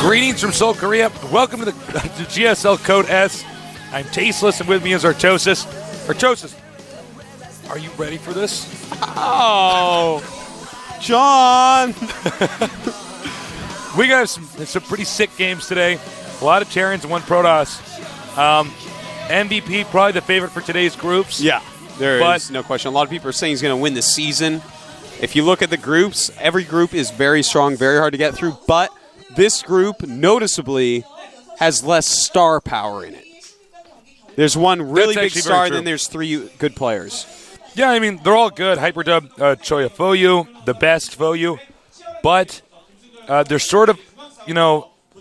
Greetings from Seoul, Korea. Welcome to the GSL Code S. I'm Tasteless, and with me is Ro16. Ro16, are you ready for this? Oh, John. We got some pretty sick games today. A lot of Terrans and one Protoss. MVP, probably the favorite for today's groups. Yeah, there is no question. A lot of people are saying he's going to win the season. If you look at the groups, every group is very strong, very hard to get through, but this group noticeably has less star power in it. There's one really big star, and then there's three good players. Yeah, I mean, they're all good. Hyperdub, Choya Foyu, TheBest Foyu, but they're sort of,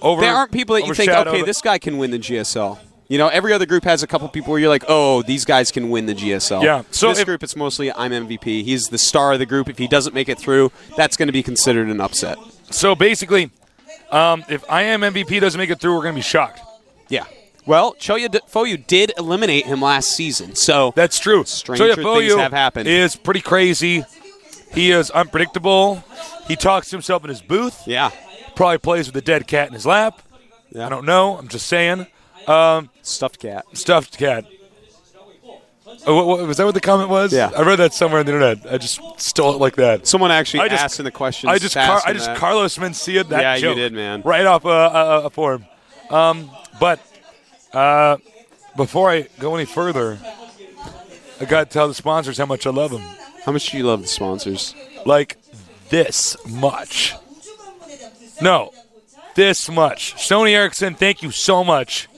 over. There aren't people that you think, okay, this guy can win the GSL. Every other group has a couple people where you're like, oh, these guys can win the GSL. Yeah. So this group, it's mostly I'm MVP. He's the star of the group. If he doesn't make it through, that's going to be considered an upset. So basically, if I am MVP doesn't make it through, we're going to be shocked. Yeah. Well, Choya Foyu did eliminate him last season, so that's true. Stranger things have happened. Is pretty crazy. He is unpredictable. He talks to himself in his booth. Yeah. Probably plays with a dead cat in his lap. Yeah. I don't know. I'm just saying. Stuffed cat. Stuffed cat. Oh, was that what the comment was? Yeah. I read that somewhere on the internet. I just stole it like that. Someone actually asked in the questions. I just Carlos Mencia that joke. Yeah, you did, man. Right off a form. But before I go any further, I got to tell the sponsors how much I love them. How much do you love the sponsors? Like this much. No, this much. Sony Ericsson, thank you so much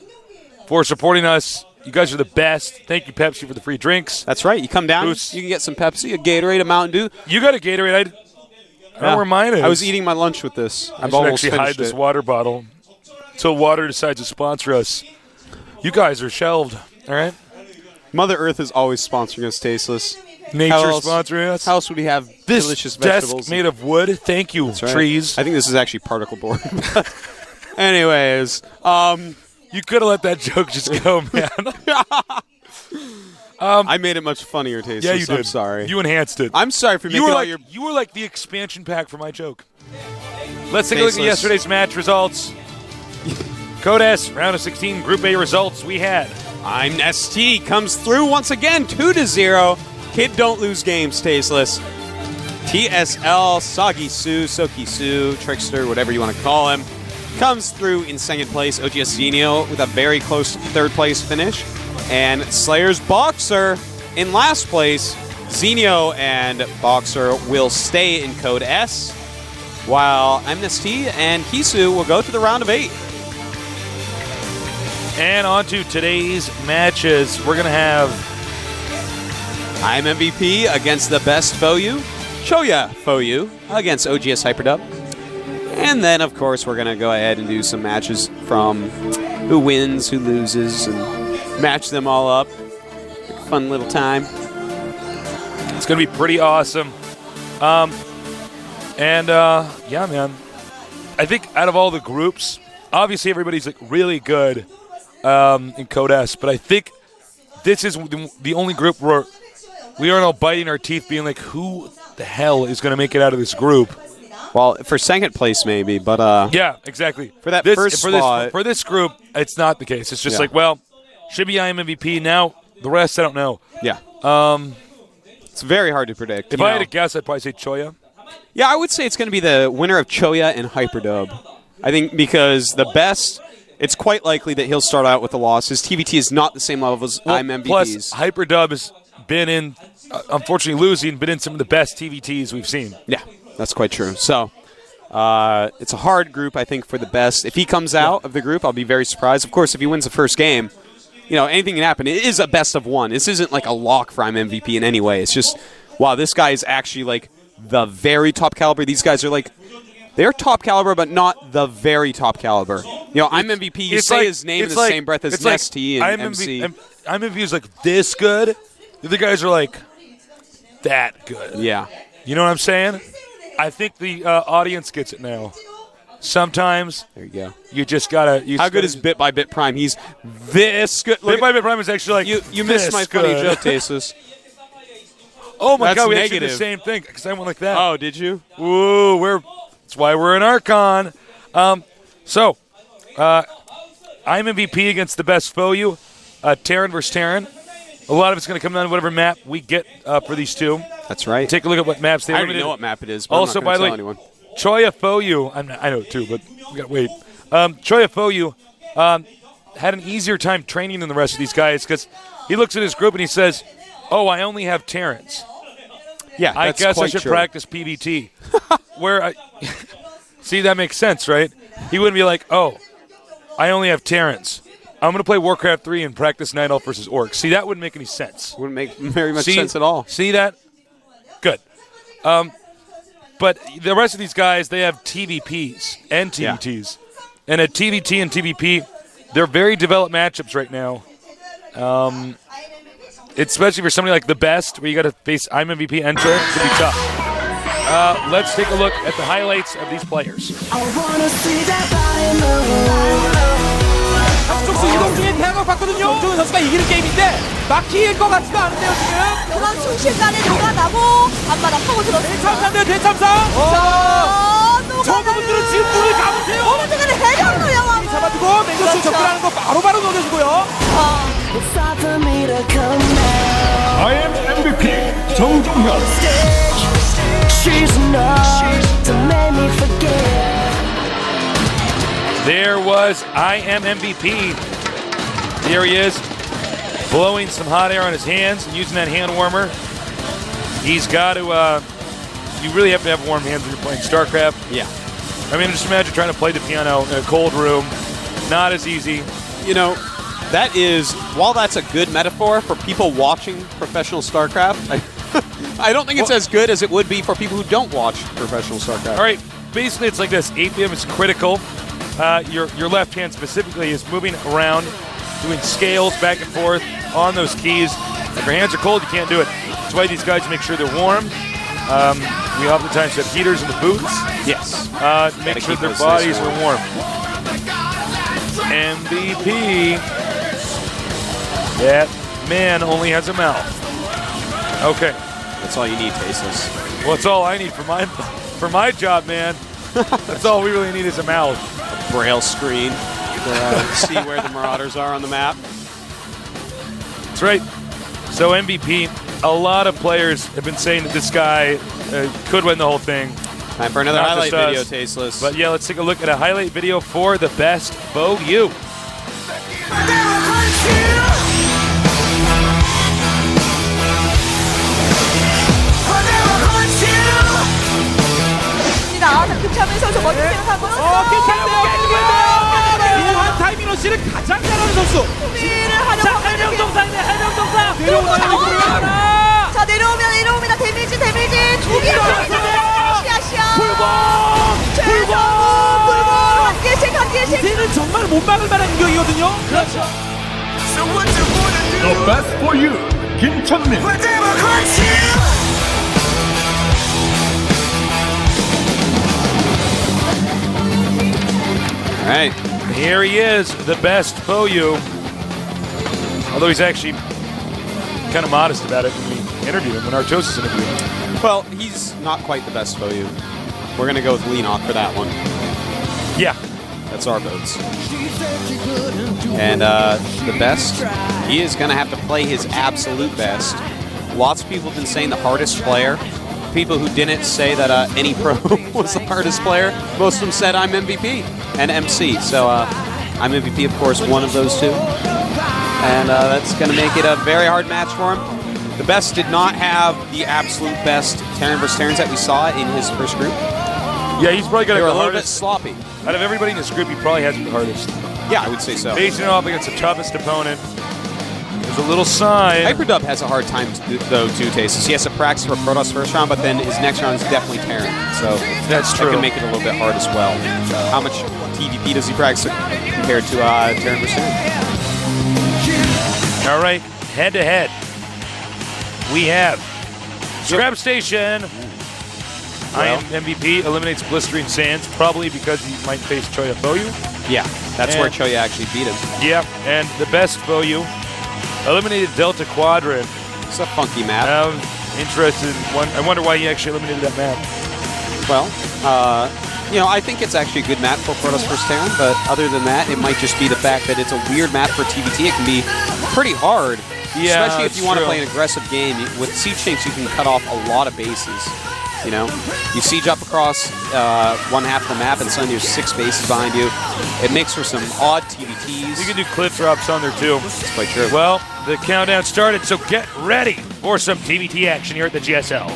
for supporting us. You guys are the best. Thank you, Pepsi, for the free drinks. That's right. You come down, you can get some Pepsi, a Gatorade, a Mountain Dew. You got a Gatorade. I don't know where mine is. I was eating my lunch with this. I've almost actually hide this water bottle until water decides to sponsor us. You guys are shelved, all right? Mother Earth is always sponsoring us, Tasteless. Nature sponsoring us. How else would we have this delicious vegetables? Desk made of wood. Thank you, trees. I think this is actually particle board. Anyways, you could have let that joke just go, man. I made it much funnier, Tasteless. Yeah, you did. I'm sorry. You enhanced it. I'm sorry for making all your... You were like the expansion pack for my joke. Let's take a look at yesterday's match results. Code S, round of 16, Group A results we had. I'm ST, comes through once again, 2-0. Kid don't lose games, Tasteless. TSL, Soggy Sue, Soki Sue, Trickster, whatever you want to call him, comes through in second place. OGS Xenio with a very close third place finish. And Slayer's Boxer in last place. Xenio and Boxer will stay in Code S, while Amnesty and Kisu will go to the round of 8. And on to today's matches. We're going to have I'm MVP against TheBest Foyu, Choya Foyu against OGS Hyperdub. And then, of course, we're going to go ahead and do some matches from who wins, who loses, and match them all up. Fun little time. It's going to be pretty awesome. Yeah, man. I think out of all the groups, obviously everybody's like really good in Code S, but I think this is the only group where we aren't all biting our teeth being like, who the hell is going to make it out of this group? Well, for second place maybe, but... yeah, exactly. For that first spot... For this group, it's not the case. It's just like, well, should be I am MVP. Now, the rest, I don't know. Yeah. It's very hard to predict. If I had to guess, I'd probably say Choya. Yeah, I would say it's going to be the winner of Choya and Hyperdub. I think because TheBest... It's quite likely that he'll start out with a loss. His TVT is not the same level as I'm MVP's. Plus, Hyperdub has been in, unfortunately losing, been in some of the best TVTs we've seen. Yeah, that's quite true. So, it's a hard group, I think, for TheBest. If he comes out of the group, I'll be very surprised. Of course, if he wins the first game, anything can happen. It is a best of one. This isn't like a lock for I'm MVP in any way. It's just, wow, this guy is actually like the very top caliber. These guys are like... They're top caliber, but not the very top caliber. I'm MVP. You say his name in the same breath as Nesty and MC. I'm MVP is like this good. The other guys are like that good. Yeah. You know what I'm saying? I think the audience gets it now. Sometimes there you go. You just gotta. How good is Bit by Bit Prime? He's this good. Bit by Bit Prime is actually like you missed my funny joke, Tasteless. Oh my God, we negative. actually did the same thing because I went like that. Oh, did you? Ooh, that's why we're an Archon. So I'm MVP against the best FOU, Terran versus Terran. A lot of it's going to come down to whatever map we get for these two. That's right. Take a look at what maps they I eliminated. already know what map it is, but Also, I'm not by the going to way, tell anyone. Choya FOU, I know it too, but we got to wait. Choya FOU had an easier time training than the rest of these guys because he looks at his group and he says, "Oh, I only have Terrans. Yeah, I that's guess I quite should true. practice PBT." See, that makes sense, right? He wouldn't be like, "Oh, I only have Terrans. I'm going to play Warcraft 3 and practice Night Elf versus Orcs." See, that wouldn't make any sense. Wouldn't make very much sense at all. See that? Good. But the rest of these guys, they have TVPs and TVTs. Yeah. And at TVT and TVP, they're very developed matchups right now. Especially for somebody like TheBest, where you got to face I'm MVP and Troy, it's going to be tough. Let's take a look at the highlights of these players. 앞쪽수 이동 중에 대항을 봤거든요. 정종현 선수가 이기는 게임인데 막힐 것 같지도 않은데요 지금. 그런 순식간에 녹아나고 앞바닥 파고 들었습니다. 대참사인데요 대참사. 저분들은 지금 눈을 감으세요. 어느 순간에 해병로 영화 잡아주고 맹조수 접근하는 거 바로바로 녹여주고요. I am MVP 정종현. There was I am MVP. There he is, blowing some hot air on his hands and using that hand warmer. He's got to, you really have to have warm hands when you're playing StarCraft. Yeah. I mean, just imagine trying to play the piano in a cold room. Not as easy. You know, that is, while that's a good metaphor for people watching professional StarCraft, I don't think it's as good as it would be for people who don't watch professional StarCraft. All right, basically it's like this. APM is critical. Your left hand specifically is moving around, doing scales back and forth on those keys. If your hands are cold, you can't do it. That's why these guys make sure they're warm. We oftentimes have heaters in the boots. Yes. To make sure their bodies are warm. MVP. That man only has a mouth. Okay. That's all you need, Tasteless. Well, that's all I need for my job, man. That's all we really need is a mouth. A braille screen to see where the Marauders are on the map. That's right. So MVP, a lot of players have been saying that this guy could win the whole thing. Time for another Not highlight just us. video, Tasteless. But yeah, let's take a look at a highlight video for the best FOU. 급차면 선수 멋진 생각하고요. 괜찮은데요. 이한 타이밍 씨를 가장 잘하는 선수. 수비를 하려고 자, 해병동상이네 해병동상. 내려오나요? 자, 내려옵니다. 데미지 두 개. 시야. 불공. 한 개씩. 이제는 정말 못 막을 만한 공격이거든요. 그렇죠. The best for you 김천민. All right. Here he is, the best FOU. Although he's actually kind of modest about it when we interviewed him, when Artosis interviewed him. Well, he's not quite the best FOU. We're going to go with Leenock for that one. Yeah. That's our votes. And the best, he is going to have to play his absolute best. Lots of people have been saying the hardest player. People who didn't say that any pro was the hardest player, most of them said I'm MVP and MC. So I'm MVP, of course, one of those two. And that's going to make it a very hard match for him. The best did not have the absolute best Terran versus Terrans that we saw in his first group. Yeah, he's probably got They were the a little bit hardest. sloppy. Out of everybody in this group, he probably has it the hardest. Yeah, I would say so. Facing it off against the toughest opponent. There's a little sign. Hyperdub has a hard time, though, too, Tastes. He has to practice for Protoss first round, but then his next round is definitely Terran. So That's true. That can make it a little bit hard as well. How much TVP does he practice compared to Terran versus Terran? All right, head-to-head. We have Scrap Station. I am MVP, eliminates Blistering Sands, probably because he might face Choya FOU. Yeah, that's where And- Choya actually beat him. Yeah, and the best FOU eliminated Delta Quadrant. It's a funky map. I'm interested. I wonder why he actually eliminated that map. Well, I think it's actually a good map for Protoss vs. Terran, but other than that, it might just be the fact that it's a weird map for TVT. It can be pretty hard, Yeah, especially if you want to true. play an aggressive game. With siege tanks, you can cut off a lot of bases. You siege up across one half of the map, and suddenly there's 6 bases behind you. It makes for some odd TVTs. You can do clip drops on there too. That's quite true. Well, the countdown started, so get ready for some TVT action here at the GSL.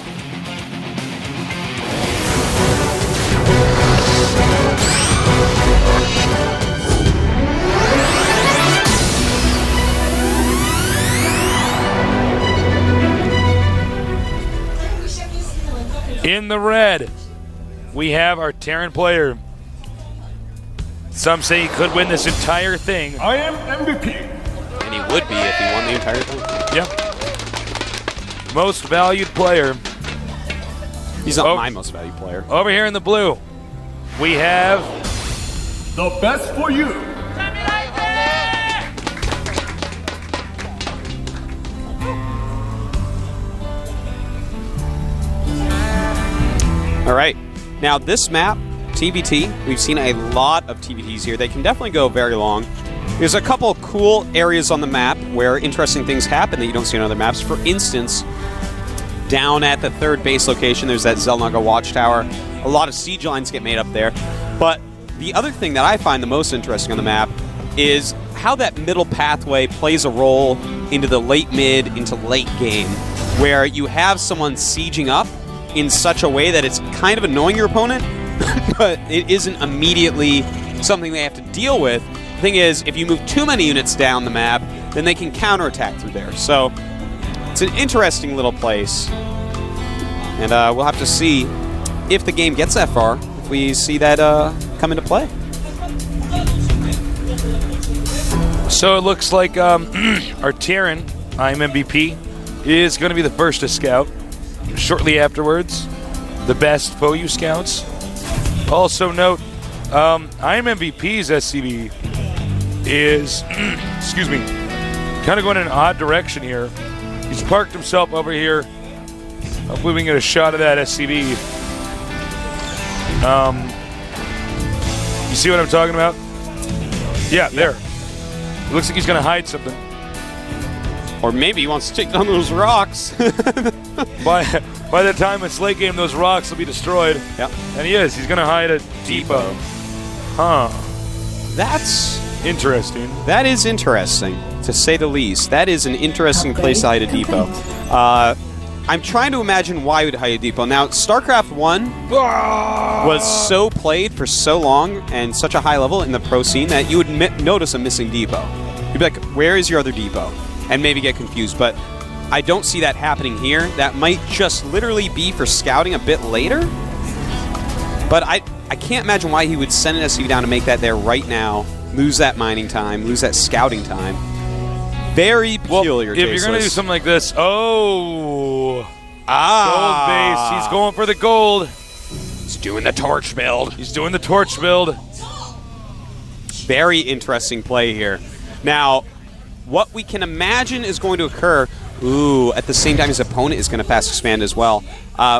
In the red, we have our Terran player. Some say he could win this entire thing. I am MVP. And he would be if he won the entire thing. Yep. Most valued player. He's not my most valued player. Over here in the blue, we have The best for you. All right. Now, this map, TVT, we've seen a lot of TVTs here. They can definitely go very long. There's a couple of cool areas on the map where interesting things happen that you don't see on other maps. For instance, down at the 3rd base location, there's that Zelnaga watchtower. A lot of siege lines get made up there. But the other thing that I find the most interesting on the map is how that middle pathway plays a role into the late mid, into late game, where you have someone sieging up in such a way that it's kind of annoying your opponent, but it isn't immediately something they have to deal with. The thing is, if you move too many units down the map, then they can counterattack through there. So it's an interesting little place. And we'll have to see if the game gets that far, if we see that come into play. So it looks like our Terran, I'm MVP, is going to be the first to scout. Shortly afterwards, the best FOU scouts. Also note, I'm MVP's SCV is, excuse me, kind of going in an odd direction here. He's parked himself over here. Hopefully we can get a shot of that SCV. You see what I'm talking about? Yeah, there. It looks like he's going to hide something. Or maybe he wants to take down those rocks. By the time it's late game, those rocks will be destroyed. Yep. And he is. He's going to hide a depot. Huh. That's Interesting. That is interesting, to say the least. That is an interesting place to hide a depot. I'm trying to imagine why you would hide a depot. Now, StarCraft 1 was so played for so long and such a high level in the pro scene that you would notice a missing depot. You'd be like, where is your other depot? And maybe get confused. But I don't see that happening here. That might just literally be for scouting a bit later. But I can't imagine why he would send an SCV down to make that there right now, lose that mining time, lose that scouting time. Very peculiar. If you're going to do something like this, gold base. He's going for the gold. He's doing the torch build. He's doing the torch build. Very interesting play here. Now, what we can imagine is going to occur, at the same time his opponent is going to fast expand as well.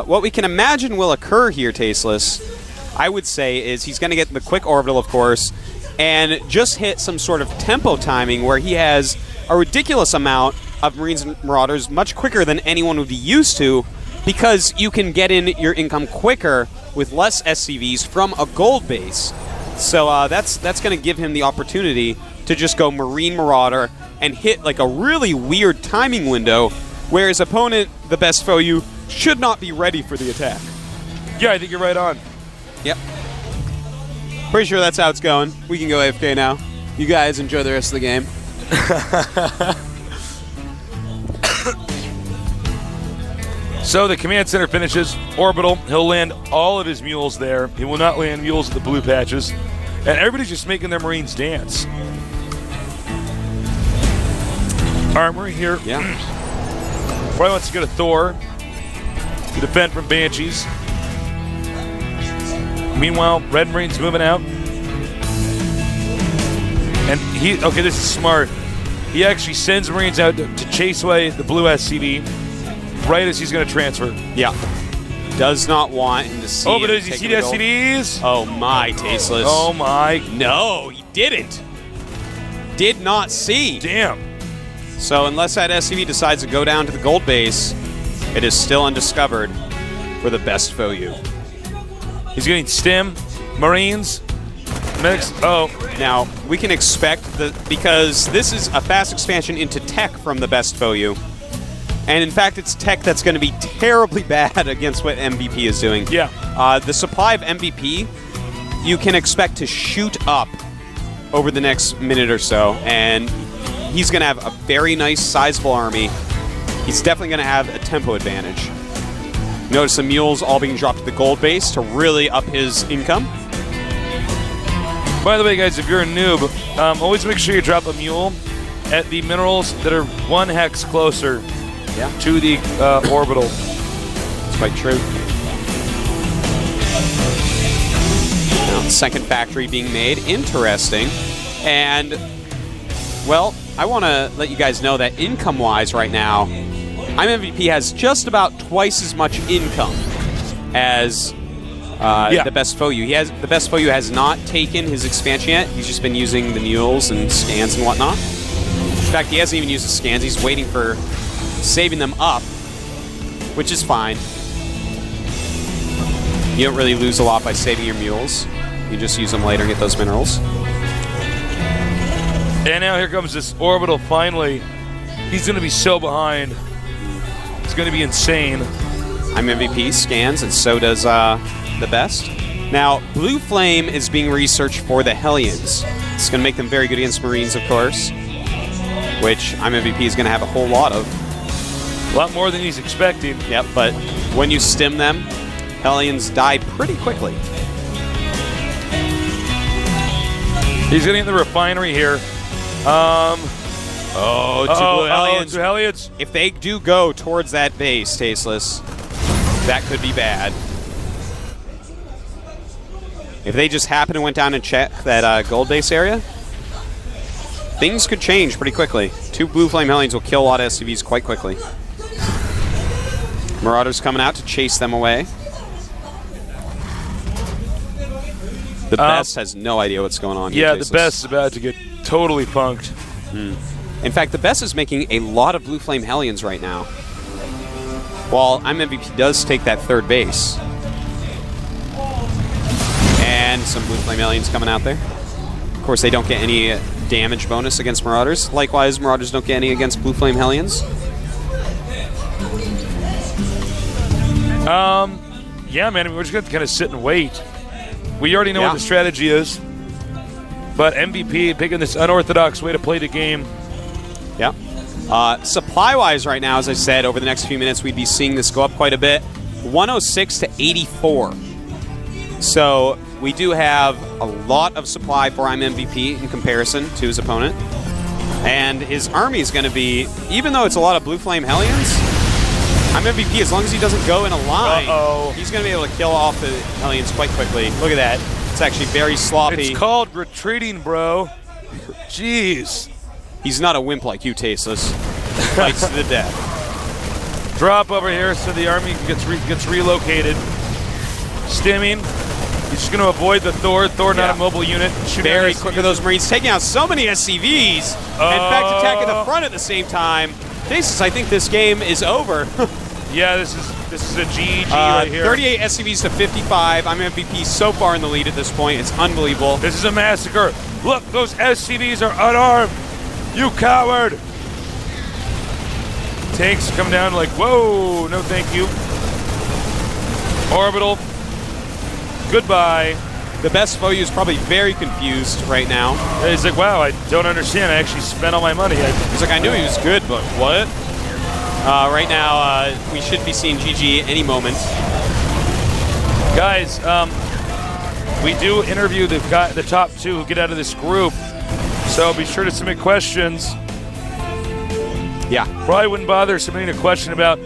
What we can imagine will occur here, Tasteless, I would say, is he's going to get the quick orbital, of course, and just hit some sort of tempo timing where he has a ridiculous amount of Marines and Marauders, much quicker than anyone would be used to, because you can get in your income quicker with less SCVs from a gold base. So that's going to give him the opportunity to just go Marine Marauder and hit like a really weird timing window where his opponent, the best FOU, should not be ready for the attack. Yeah, I think you're right on. Yep. Pretty sure that's how it's going. We can go AFK now. You guys enjoy the rest of the game. So the command center finishes orbital. He'll land all of his mules there. He will not land mules at the blue patches. And everybody's just making their Marines dance. Armory here. Yeah. Probably wants to get a Thor to defend from Banshees. Meanwhile, Red Marine's moving out. And this is smart. He actually sends Marines out to chase away the blue SCV right as he's going to transfer. Yeah. does not want him to see. Oh, but him does he take see the the gold. SCVs? Oh my, Tasteless. Oh my. No, he didn't. Did not see. Damn. So unless that SCV decides to go down to the gold base, it is still undiscovered for the best FOU. He's getting stim, Marines, mix. Oh. Now, we can expect because this is a fast expansion into tech from the best FOU. And in fact, it's tech that's going to be terribly bad against what MVP is doing. Yeah. The supply of MVP, you can expect to shoot up over the next minute or so. And he's going to have a very nice, sizable army. He's definitely going to have a tempo advantage. Notice the mules all being dropped to the gold base to really up his income. By the way, guys, if you're a noob, always make sure you drop a mule at the minerals that are 1 hex closer to the orbital. It's quite true. Now, second factory being made. Interesting. And, well, I want to let you guys know that income-wise right now, IMMVP has just about twice as much income as the best FOU. The best FOU has not taken his expansion yet. He's just been using the mules and scans and whatnot. In fact, he hasn't even used the scans. He's waiting for saving them up, which is fine. You don't really lose a lot by saving your mules. You just use them later and get those minerals. And now here comes this orbital finally. He's going to be so behind. It's going to be insane. I'm MVP scans, and so does the best. Now, Blue Flame is being researched for the Hellions. It's going to make them very good against Marines, of course, which I'm MVP is going to have a whole lot of. A lot more than he's expecting. Yep, but when you stim them, Hellions die pretty quickly. He's getting the refinery here. Two Hellions. If they do go towards that base, Tasteless, that could be bad. If they just happen to went down and check that gold base area, things could change pretty quickly. 2 Blue Flame Hellions will kill a lot of SCVs quite quickly. Marauders coming out to chase them away. The best has no idea what's going on. Yeah, the best is about to get totally punked. In fact, the best is making a lot of Blue Flame Hellions right now. While IMMVP does take that third base. And some Blue Flame Hellions coming out there. Of course, they don't get any damage bonus against Marauders. Likewise, Marauders don't get any against Blue Flame Hellions. Yeah, man, we're just going to kind of sit and wait. We already know what the strategy is. But MVP picking this unorthodox way to play the game. Yeah. Supply-wise right now, as I said, over the next few minutes, we'd be seeing this go up quite a bit. 106 to 84. So we do have a lot of supply for IMMVP in comparison to his opponent. And his army is going to be, even though it's a lot of Blue Flame Hellions, IMMVP, as long as he doesn't go in a line, he's going to be able to kill off the Hellions quite quickly. Look at that. It's actually very sloppy. It's called retreating, bro. Jeez. He's not a wimp like you, Tasteless. Fights to the death. Drop over here so the army gets relocated. Stimming. He's just going to avoid the Thor. Thor, not a mobile unit. Very quick of those Marines, taking out so many SCVs. In fact, attacking the front at the same time. Tasteless, I think this game is over. Yeah, this is a GG right here. 38 SCVs to 55. I'm MVP so far in the lead at this point. It's unbelievable. This is a massacre. Look, those SCVs are unarmed. You coward. Tanks come down like, whoa, no thank you. Orbital. Goodbye. The best FOU is probably very confused right now. He's like, wow, I don't understand. I actually spent all my money. He's like, I knew he was good, but what? Right now, we should be seeing GG any moment. Guys, we do interview the top 2 who get out of this group, so be sure to submit questions. Yeah. Probably wouldn't bother submitting a question about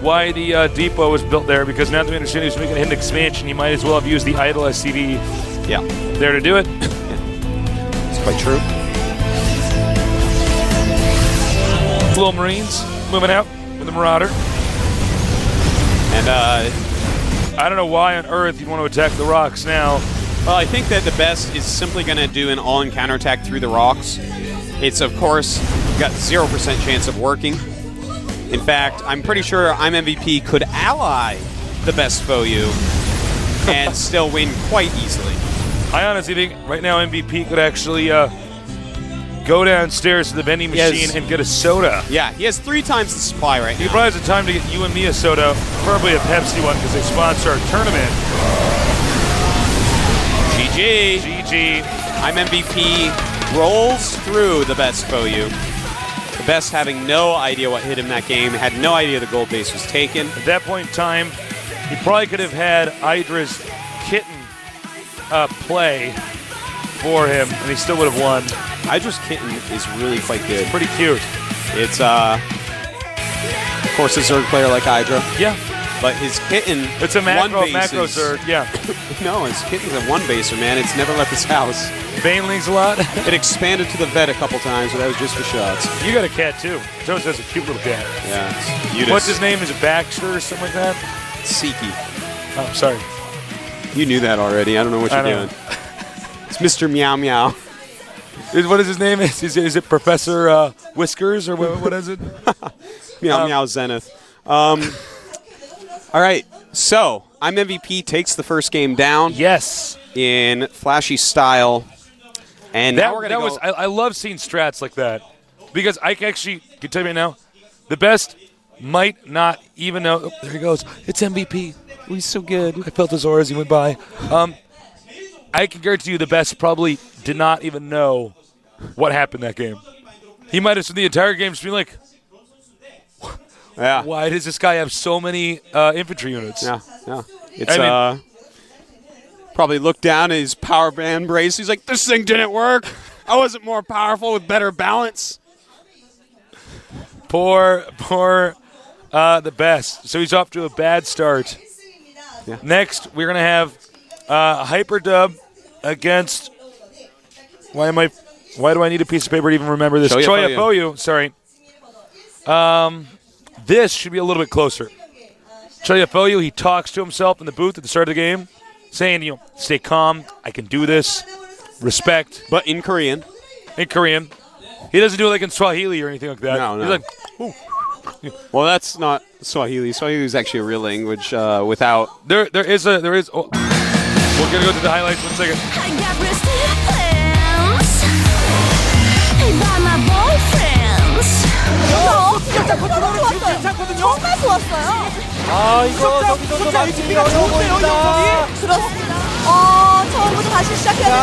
why the depot was built there, because now that we understand he's making a hidden expansion, he might as well have used the idle SCV there to do it. It's quite true. Little Marines moving out with the Marauder. And I don't know why on earth you'd want to attack the rocks now. Well, I think that TheBest is simply going to do an all-in counterattack through the rocks. It's, of course, got 0% chance of working. In fact, I'm pretty sure I'm MVP could ally TheBest FOU and still win quite easily. I honestly think right now MVP could actually go downstairs to the vending machine and get a soda. Yeah, he has 3 times the supply right He now. probably has the time to get you and me a soda, preferably a Pepsi one because they sponsor our tournament. GG. GG. I'm MVP rolls through TheBest FOU. TheBest having no idea what hit him that game, had no idea the gold base was taken. At that point in time, he probably could have had Idra's kitten play for him, and he still would have won. Idra's kitten is really quite good. Pretty cute. It's, of course, a Zerg player like Hydra. Yeah. But his kitten, It's a macro one-base is- Zerg, yeah. No, his kitten's a one-baser, man. It's never left his house. Banelings a lot. It expanded to the vet a couple times, but that was just for shots. You got a cat, too. Joe says a cute little cat. Yeah. It's Udis. What's his name? Is it Baxter or something like that? Siki. Oh, sorry. You knew that already. I don't know what you're I know. doing. It's Mr. Meow Meow. What is his name? Is it Professor Whiskers or what is it? Meow Meow Zenith. All right. So, I'm MVP takes the first game down Yes. in flashy style. And now we're going to go. I love seeing strats like that because I can tell you right now, TheBest might not even know. Oh, there he goes. It's MVP. Oh, he's so good. I felt his aura as he went by. I can guarantee you TheBest probably did not even know what happened that game. He might have spent the entire game just being like, yeah. why does this guy have so many infantry units? Yeah, yeah. It's probably looked down at his power band brace. He's like, this thing didn't work. I wasn't more powerful with better balance. Poor TheBest. So he's off to a bad start. Yeah. Next, we're gonna have Hyperdub against. Why do I need a piece of paper to even remember this? Choya FOU. Sorry. This should be a little bit closer. Choya FOU, he talks to himself in the booth at the start of the game, saying, stay calm. I can do this. Respect. But in Korean. In Korean. He doesn't do it like in Swahili or anything like that. No. He's like, ooh. Well, that's not Swahili. Swahili is actually a real language without. There is. Oh, we're gonna go to the highlights 1 second. I got rested plans by my boyfriends. 좋았어요. 정말 좋았어요. 아, 이거 저기 선수 맞추기 어려워 보인다. 그렇습니다. 처음부터 다시 시작해야 되는 자,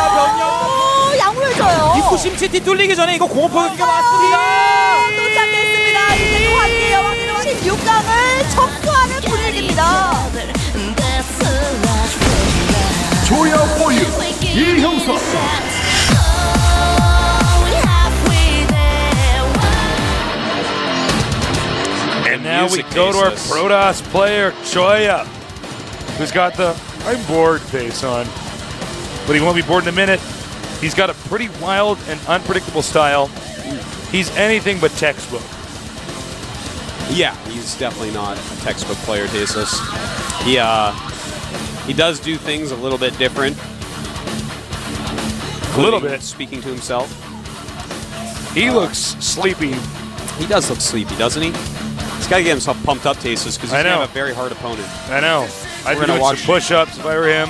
상황인데요. 양호를 줘요. 입구 심치티 뚫리기 전에 이거 공업 포격기가 왔습니다. 도착했습니다. 이제 확인해요. 16강을 척수하는 분위기입니다. 조야 포유 이형석. And now we Music go to our basis. Protoss player, Choya, who's got the I'm bored face on. But he won't be bored in a minute. He's got a pretty wild and unpredictable style. He's anything but textbook. Yeah, he's definitely not a textbook player, Tasteless. He does do things a little bit different. A little bit. Speaking to himself. He looks sleepy. He does look sleepy, doesn't he? He's got to get himself pumped up, Tasteless, because he's I going to know. have a very hard opponent. I know. I'd We're be gonna doing some watch- push-ups if I were him.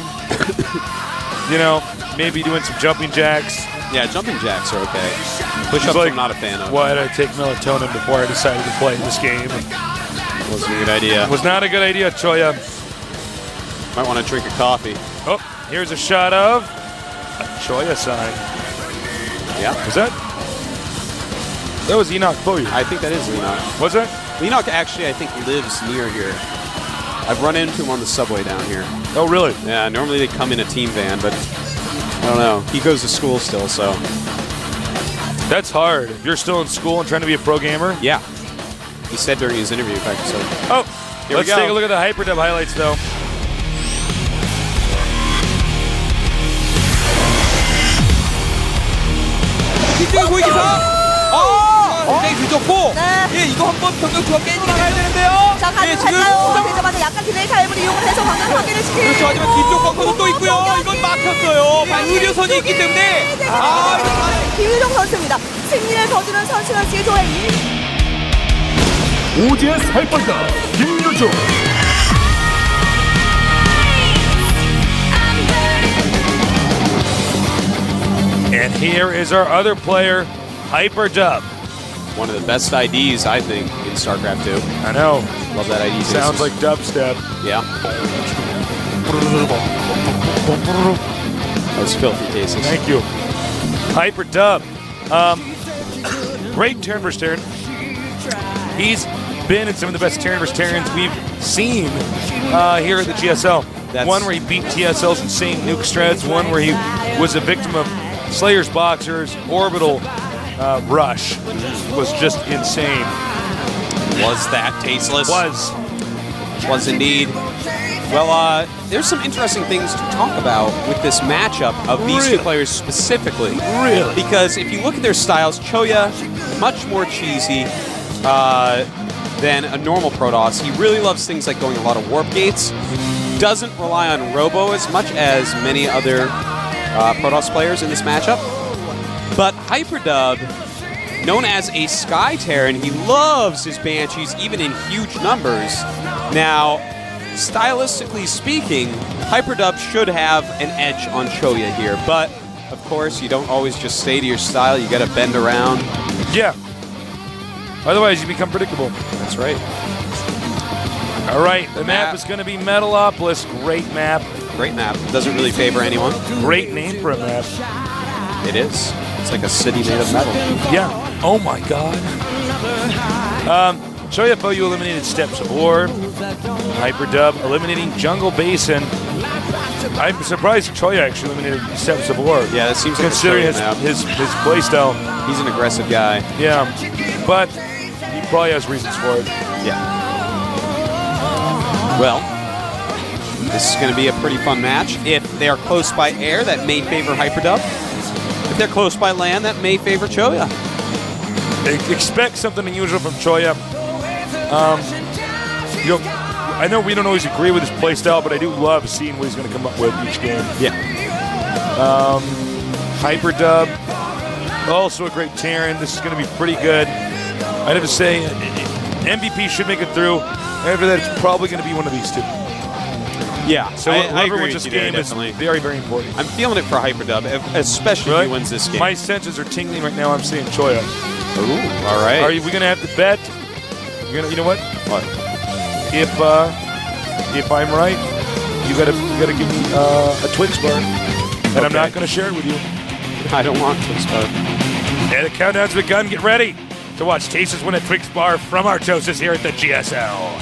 Maybe doing some jumping jacks. Yeah, jumping jacks are okay. He's Push-ups like, I'm not a fan of. Why did I take melatonin before I decided to play this game? Wasn't a good idea. It was not a good idea, Choya. Might want to drink a coffee. Oh, here's a shot of a Choya sign. Yeah. Was that? That was Enoch FOU. I think that is Enoch. Was that? Enoch actually, I think, lives near here. I've run into him on the subway down here. Oh, really? Yeah, normally they come in a team van, but I don't know. He goes to school still, so. That's hard. If you're still in school and trying to be a pro gamer. Yeah. He said during his interview, in fact, so. Oh, Here we let's go. take a look at the Hyperdub highlights, though. 뒤쪽에 보이기사. 굉장히 늦었고 네. 예, 이거 한번 병력투가 깨지게 가야 되는데요. 자, 예, 지금 갈까요? 되자마자 약간 딜레이 타임을 이용해서 방금 확인을 시키고. 그렇죠. 하지만 뒤쪽 벙커도 또 있고요. 이건 막혔어요. 의료선이 있기 때문에 이거 김유정 선수입니다. 승리를 거두는 선수는 시조의 오지의 살벌다 김유중. And here is our other player, Hyperdub. One of the best IDs, I think, in StarCraft 2. I know. Love that ID. Sounds like dubstep. Yeah. That was filthy cases. Thank you. Hyperdub. Great turn versus turn. He's been in some of the best turn versus turns we've seen here at the GSL. One where he beat TSL's insane nuke strats, one where he was a victim of Slayer's Boxers, Orbital Rush. Was just insane. Was that tasteless? Was indeed. Well, there's some interesting things to talk about with this matchup of these two players specifically. Really? Because if you look at their styles, Choya, much more cheesy than a normal Protoss. He really loves things like going a lot of warp gates. Doesn't rely on Robo as much as many other Protoss players in this matchup. But Hyperdub, known as a Sky Terran, he loves his Banshees even in huge numbers. Now, stylistically speaking, Hyperdub should have an edge on Choya here, but of course you don't always just stay to your style, you gotta bend around. Yeah. Otherwise you become predictable. That's right. All right, the map is going to be Metalopolis. Great map. Great map. Doesn't really favor anyone. Great name for a map. It is. It's like a city made of metal. Yeah. Oh my God. Choya Foyu eliminated Steps of War. Hyperdub eliminating Jungle Basin. I'm surprised Choya actually eliminated Steps of War. Yeah, that seems like considering a Choya map. his playstyle. He's an aggressive guy. Yeah, but he probably has reasons for it. Yeah. Well, this is going to be a pretty fun match. If they are close by air, that may favor Hyperdub. If they're close by land, that may favor Choya. Expect something unusual from Choya. I know we don't always agree with his playstyle, but I do love seeing what he's going to come up with each game. Yeah. Hyperdub, also a great Terran. This is going to be pretty good. I'd have to say MVP should make it through. After that, it's probably going to be one of these two. Yeah, So I whoever agree wins this with you there, game is definitely. very, very important. I'm feeling it for Hyperdub, especially if he wins this game. My senses are tingling right now. I'm saying Choya. Ooh, all right. Are we going to have to bet? You know what? What? If I'm right, you gotta give me a Twix bar, and I'm not gonna share it with you. I don't want Twix bar. And the countdown's begun. Get ready to watch Tastes win a Twix bar from Artosis here at the GSL.